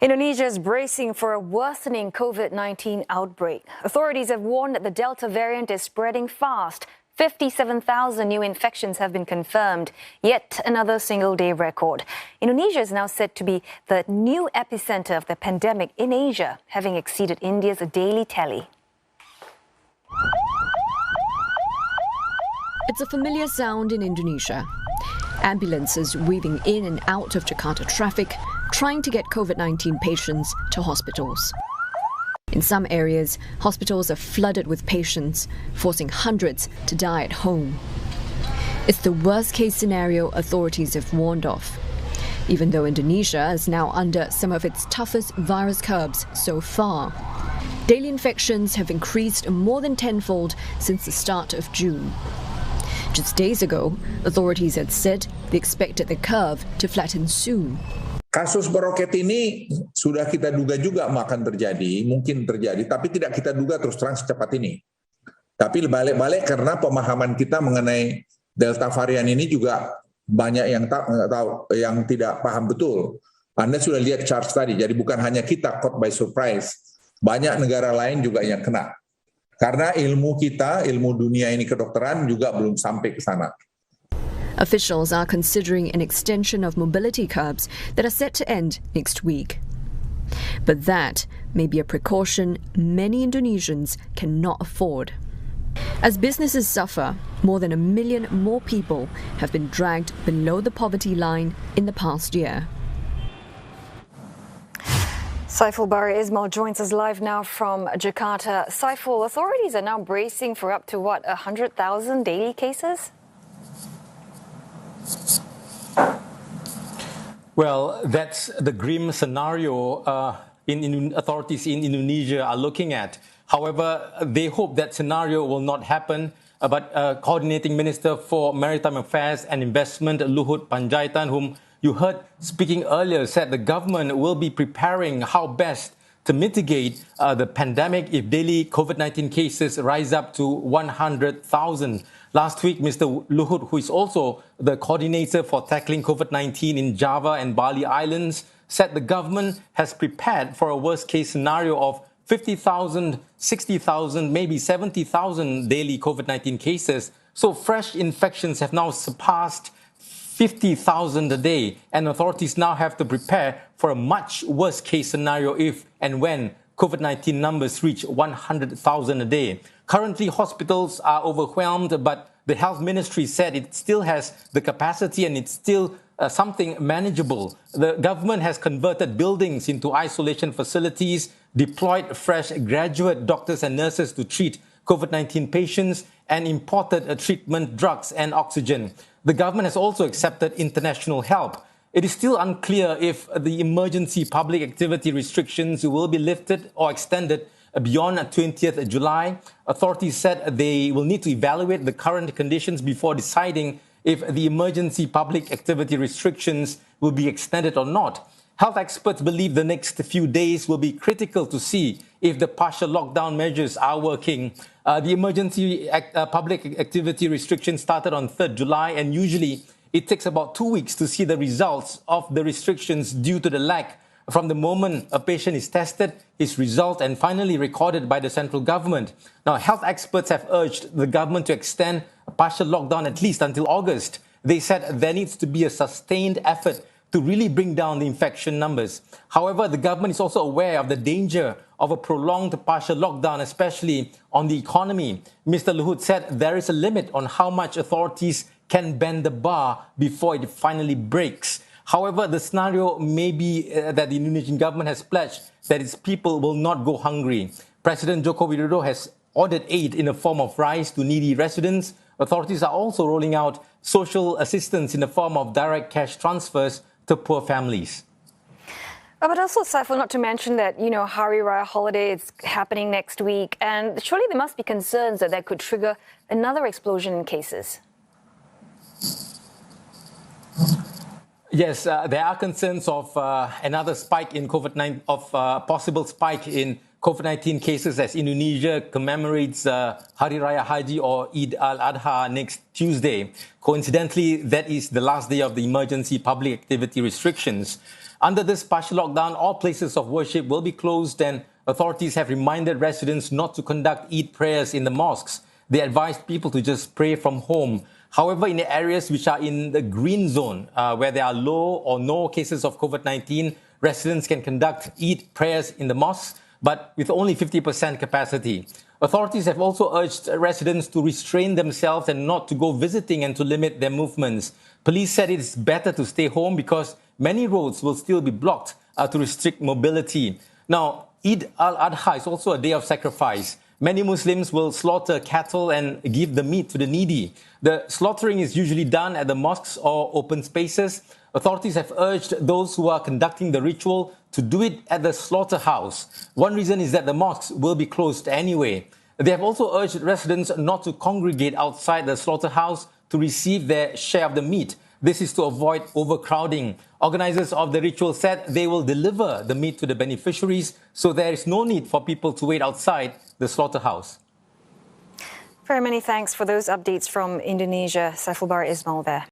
Indonesia is bracing for a worsening COVID-19 outbreak. Authorities have warned that the Delta variant is spreading fast. 57,000 new infections have been confirmed, yet another single-day record. Indonesia is now said to be the new epicenter of the pandemic in Asia, having exceeded India's daily tally. It's a familiar sound in Indonesia. Ambulances weaving in and out of Jakarta traffic, trying to get COVID-19 patients to hospitals. In some areas, hospitals are flooded with patients, forcing hundreds to die at home. It's the worst-case scenario authorities have warned of, even though Indonesia is now under some of its toughest virus curbs so far. Daily infections have increased more than tenfold since the start of June. Just days ago, authorities had said they expected the curve to flatten soon. Kasus meroket ini sudah kita duga juga akan terjadi, mungkin terjadi, tapi tidak kita duga terus terang secepat ini. Tapi balik-balik karena pemahaman kita mengenai Delta varian ini juga banyak yang yang tidak paham betul. Anda sudah lihat charts tadi, jadi bukan hanya kita caught by surprise, banyak negara lain juga yang kena. Karena ilmu kita, ilmu dunia ini kedokteran juga belum sampai ke sana. Officials are considering an extension of mobility curbs that are set to end next week. But that may be a precaution many Indonesians cannot afford. As businesses suffer, more than 1 million more people have been dragged below the poverty line in the past year. Saiful Bari Ismail joins us live now from Jakarta. Saiful, authorities are now bracing for up to 100,000 daily cases? Well, that's the grim scenario authorities in Indonesia are looking at. However, they hope that scenario will not happen. But Coordinating Minister for Maritime Affairs and Investment, Luhut Panjaitan, whom you heard speaking earlier, said the government will be preparing how best to mitigate the pandemic if daily COVID-19 cases rise up to 100,000. Last week, Mr. Luhut, who is also the coordinator for tackling COVID-19 in Java and Bali Islands, said the government has prepared for a worst-case scenario of 50,000, 60,000, maybe 70,000 daily COVID-19 cases. So fresh infections have now surpassed 50,000 a day, and authorities now have to prepare for a much worse-case scenario if and when COVID-19 numbers reach 100,000 a day. Currently, hospitals are overwhelmed, but the health ministry said it still has the capacity and it's still something manageable. The government has converted buildings into isolation facilities, deployed fresh graduate doctors and nurses to treat COVID-19 patients, and imported treatment drugs and oxygen. The government has also accepted international help. It is still unclear if the emergency public activity restrictions will be lifted or extended beyond 20th July. Authorities said they will need to evaluate the current conditions before deciding if the emergency public activity restrictions will be extended or not. Health experts believe the next few days will be critical to see if the partial lockdown measures are working. The emergency public activity restrictions started on 3rd July, and usually it takes about 2 weeks to see the results of the restrictions due to the lag from the moment a patient is tested, his result, and finally recorded by the central government. Now, health experts have urged the government to extend a partial lockdown at least until August. They said there needs to be a sustained effort to really bring down the infection numbers. However, the government is also aware of the danger of a prolonged partial lockdown, especially on the economy. Mr. Luhut said there is a limit on how much authorities can bend the bar before it finally breaks. However, the scenario may be that the Indonesian government has pledged that its people will not go hungry. President Joko Widodo has ordered aid in the form of rice to needy residents. Authorities are also rolling out social assistance in the form of direct cash transfers to poor families. But also, Saiful, not to mention that, Hari Raya holiday is happening next week, and surely there must be concerns that that could trigger another explosion in cases. Yes, there are concerns of another spike in COVID-19, of possible spike in COVID-19 cases as Indonesia commemorates Hari Raya Haji or Eid al-Adha next Tuesday. Coincidentally, that is the last day of the emergency public activity restrictions. Under this partial lockdown, all places of worship will be closed, and authorities have reminded residents not to conduct Eid prayers in the mosques. They advised people to just pray from home. However, in the areas which are in the green zone, where there are low or no cases of COVID-19, residents can conduct Eid prayers in the mosques, but with only 50% capacity. Authorities have also urged residents to restrain themselves and not to go visiting and to limit their movements. Police said it's better to stay home because many roads will still be blocked to restrict mobility. Now, Eid al-Adha is also a day of sacrifice. Many Muslims will slaughter cattle and give the meat to the needy. The slaughtering is usually done at the mosques or open spaces. Authorities have urged those who are conducting the ritual to do it at the slaughterhouse. One reason is that the mosques will be closed anyway. They have also urged residents not to congregate outside the slaughterhouse to receive their share of the meat. This is to avoid overcrowding. Organizers of the ritual said they will deliver the meat to the beneficiaries, so there is no need for people to wait outside the slaughterhouse. Very many thanks for those updates from Indonesia. Saiful Bara Ismail there.